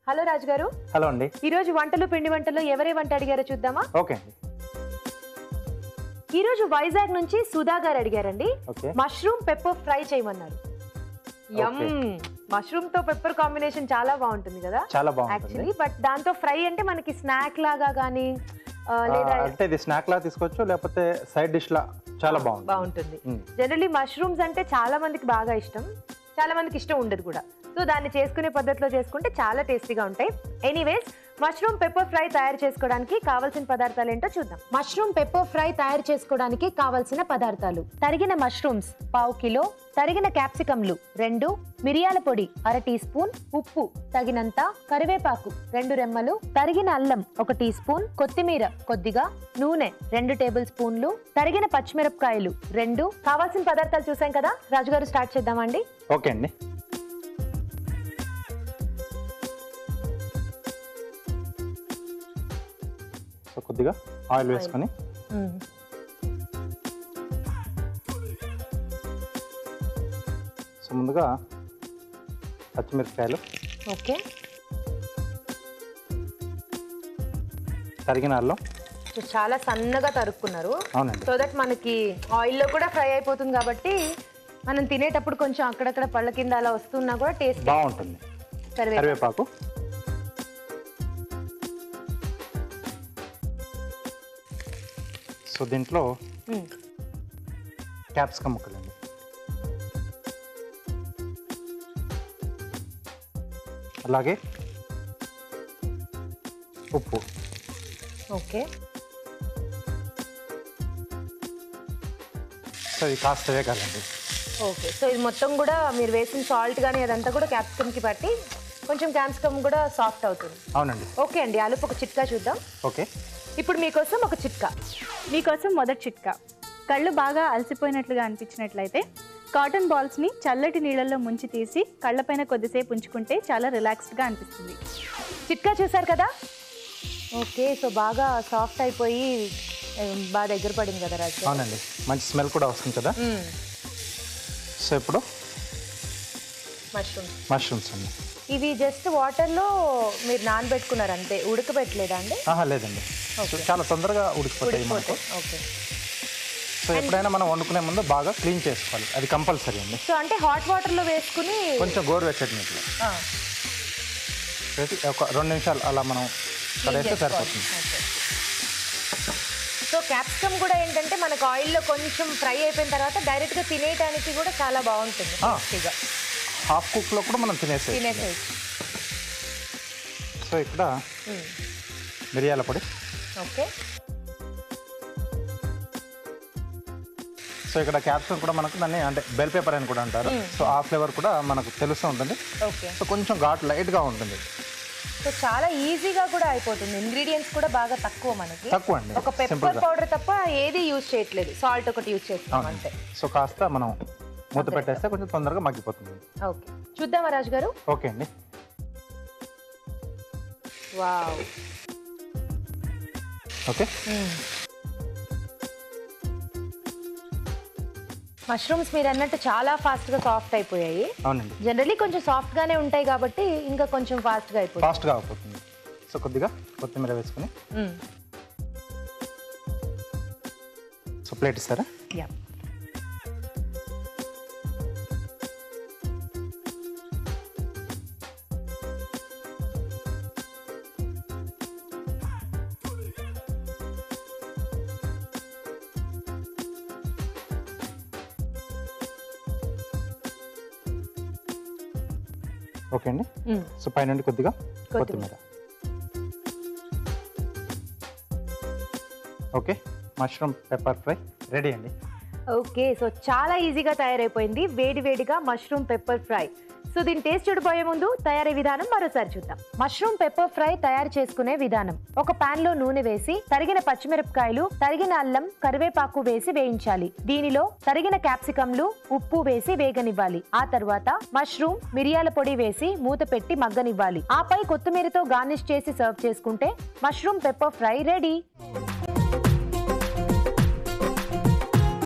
Hello రాజు గారు. Hello అండి. ఈ రోజు వంటలు పిండి వంటల్లో ఎవరే వంట అడిగారో చూద్దామా? ఓకే అండి. ఈ రోజు వైజాగ్ నుంచి సుధా గారు అడిగారండి. మష్రూమ్ పెప్పర్ ఫ్రై చేయమన్నారు. యమ్. మష్రూమ్ తో పెప్పర్ కాంబినేషన్ చాలా బాగుంటుంది కదా? చాలా బాగుంటుంది యాక్చువల్లీ. బట్ దాంతో ఫ్రై అంటే మనకి స్నాక్ లాగా గానీ లేదా అంటే ఇది స్నాక్ లా తీసుకోవచ్చు, లేకపోతే సైడ్ డిష్ లా చాలా బాగుంటుంది. జనరల్లీ మష్రూమ్స్ అంటే చాలా మందికి బాగా ఇష్టం, చాలా మందికి ఇష్టం ఉండదు కూడా. సో దాన్ని చేసుకునే పద్ధతిలో చేసుకుంటే చాలా టేస్టీగా ఉంటాయి. ఎనీవేస్, మష్రూమ్ పెప్పర్ ఫ్రై తయారు చేసుకోవడానికి కావాల్సిన పదార్థాలు ఏంటో చూద్దాం. మష్రూమ్ పెప్పర్ ఫ్రై తయారు చేసుకోవడానికి కావాల్సిన పదార్థాలు: తరిగిన మష్రూమ్స్ ½ కిలో, తరిగిన క్యాప్సికమ్లు 2, మిరియాల పొడి ½ టీ స్పూన్, ఉప్పు తగినంత, కరివేపాకు 2 రెమ్మలు, తరిగిన అల్లం 1 టీ స్పూన్, కొత్తిమీర కొద్దిగా, నూనె 2 టేబుల్ స్పూన్లు, తరిగిన పచ్చిమిరపకాయలు 2. కావాల్సిన పదార్థాలు చూసాం కదా, రాజుగారు స్టార్ట్ చేద్దామండి. ఓకే అండి. సో కొద్దిగా ఆయిల్ వేసుకొని సో ముందుగా పచ్చిమిరపకాయలు, ఓకే, తరిగిన అల్లం చాలా సన్నగా తరుక్కున్నారు. అవునండి. సో దట్ మనకి ఆయిల్లో కూడా ఫ్రై అయిపోతుంది కాబట్టి మనం తినేటప్పుడు కొంచెం అక్కడక్కడ పళ్ళ కింద అలా వస్తున్నా కూడా టేస్ట్ బాగుంటుంది. కరివేపాకు, సో దీంట్లో క్యాప్సికమ్ ముక్కలండి, అలాగే ఉప్పు, ఓకే. సో ఇది కాస్త వేగాలండి. ఓకే, సో ఇది మొత్తం కూడా మీరు వేసిన సాల్ట్ కానీ అదంతా కూడా క్యాప్సికమ్కి పట్టి కొంచెం క్యాప్సికమ్ కూడా సాఫ్ట్ అవుతుంది. అవునండి. ఓకే అండి, ఆలోపు ఒక చిట్కా చూద్దాం. ఓకే, ఇప్పుడు మీకోసం ఒక చిట్కా. మీకోసం మొదటి చిట్కా: కళ్ళు బాగా అలసిపోయినట్లుగా అనిపించినట్లయితే కాటన్ బాల్స్ని చల్లటి నీళ్ళల్లో ముంచి తీసి కళ్ళపైన కొద్దిసేపు ఉంచుకుంటే చాలా రిలాక్స్డ్గా అనిపిస్తుంది. చిట్కా చూసారు కదా? ఓకే, సో బాగా సాఫ్ట్ అయిపోయి బాగా దగ్గర పడింది కదా రాజు? అవునండి, మంచి స్మెల్ కూడా వస్తుంది కదా. సో ఇప్పుడు మష్రూమ్స్ అండి. ఇవి జస్ట్ వాటర్లో మీరు నానబెట్టుకున్నారు అంతే, ఉడకబెట్టలేదా అండి? లేదండి, చాలా తొందరగా ఉడికిపోతాయి మనకు. ఓకే. సో ఎప్పుడైనా మనం వండుకునే ముందు బాగా క్లీన్ చేసుకోవాలి, అది కంపల్సరీ అండి. సో అంటే హాట్ వాటర్లో వేసుకుని కొంచెం గోరువెచ్చటి నీటిలో వేసి ఒక 2 నిమిషాలు అలా మనం కడిగేస్తే సరిపోతుంది. సో క్యాప్సికమ్ కూడా ఏంటంటే మనకు ఆయిల్లో కొంచెం ఫ్రై అయిపోయిన తర్వాత డైరెక్ట్గా తినేయడానికి కూడా చాలా బాగుంటుంది. హాఫ్ కుక్లో కూడా మనం తినేసేయచ్చు. సో ఇక్కడ మిరియాల పొడి, ఓకే. సో ఇక్కడ క్యాప్సికమ్ కూడా మనకు దాన్ని అంటే బెల్ పేపర్ అని కూడా అంటారు. సో ఆ ఫ్లేవర్ కూడా మనకు తెలుస్తూ ఉంటుంది. ఓకే. సో కొంచెం ఘాట్ లైట్గా ఉంటుంది. సో చాలా ఈజీగా కూడా అయిపోతుంది. ఇంగ్రీడియంట్స్ కూడా బాగా తక్కువ మనకి, తక్కువ అండి. ఒక పెప్పర్ పౌడర్ తప్ప ఏది యూజ్ చేయట్లేదు, సాల్ట్ ఒకటి యూజ్ చేస్తాం అంతే. సో కాస్త మనం మూత పెట్టేస్తే కొంచెం తొందరగా మగ్గిపోతుంది. ఓకే, చూద్దామా రాజు గారు? ఓకే అండి. వావ్. ఓకే, మష్రూమ్స్ మీరు అన్నట్టు చాలా ఫాస్ట్గా సాఫ్ట్ అయిపోయాయి. అవునండి, జనరల్లీ కొంచెం సాఫ్ట్గానే ఉంటాయి కాబట్టి ఇంకా కొంచెం ఫాస్ట్గా అయిపోతుంది. సో కొద్దిగా కొత్తిమీర వేసుకుని సో ప్లేట్ ఇస్తారా? యా. ఓకే అండి. సో పైన కొద్దిగా కొత్తిమీర. Okay, mushroom pepper fry ready అండి. ఓకే, సో చాలా ఈజీగా తయారైపోయింది వేడి వేడిగా మష్రూమ్ పెప్పర్ ఫ్రై. సో దీని టేస్ట్ చూడబోయే ముందు తయారీ విధానం మరోసారి చూద్దాం. మష్రూమ్ పెప్పర్ ఫ్రై తయారు చేసుకునే విధానం: ఒక పాన్ లో నూనె వేసి తరిగిన పచ్చిమిరపకాయలు, తరిగిన అల్లం, కరివేపాకు వేసి వేయించాలి. దీనిలో తరిగిన క్యాప్సికమ్లు, ఉప్పు వేసి వేగనివ్వాలి. ఆ తర్వాత మష్రూమ్, మిరియాల పొడి వేసి మూత పెట్టి మగ్గనివ్వాలి. ఆపై కొత్తిమీరతో గార్నిష్ చేసి సర్వ్ చేసుకుంటే మష్రూమ్ పెప్పర్ ఫ్రై రెడీ.